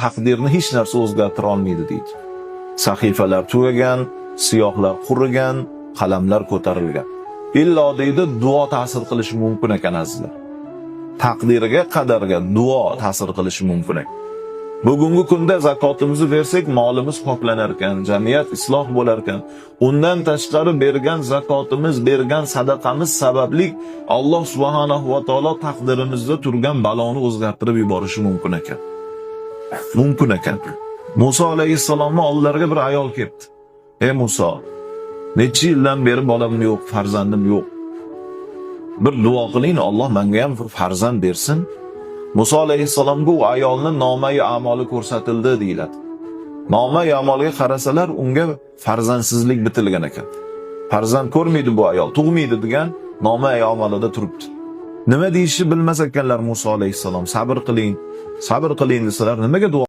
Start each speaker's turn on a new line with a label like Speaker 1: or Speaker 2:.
Speaker 1: taqdirni hech narsa o'zgartira olmaydi deydi. Sahifalar tugagan, siyohlar qurigan, qalamlar ko'tarilgan. Illo deydi duo ta'sir qilishi mumkin ekan azizlar. Taqdiriga, qadarga duo ta'sir qilishi mumkin ekan. Bugungi kunda zakotimizni bersak, molimiz qoplanar ekan, jamiyat isloh bo'lar ekan. Undan tashqari bergan zakotimiz, bergan sadaqamiz sababli Alloh subhanahu va taolo taqdirimizda turgan baloni o'zgartirib yuborishi mumkin ekan. Mumkin ekan. Musa alayhissalomning oldilariga bir ayol keldi. Ey Musa, necha yildan beri bolam yo'q, farzandim yo'q. Bir duo qiling, Alloh menga ham farzand bersin. Musa alayhissalomga u ayolning nomai amali ko'rsatildi deyiladi. Nomai amaliga qarasalar, unga farzandsizlik bitilgan ekan. Farzand ko'rmaydi bu ayol, tug'maydi degan nomai amalida turibdi. Nima deyishni bilmas ekanlar Musa alayhissalom. Sabr qiling desalar, nimaga duo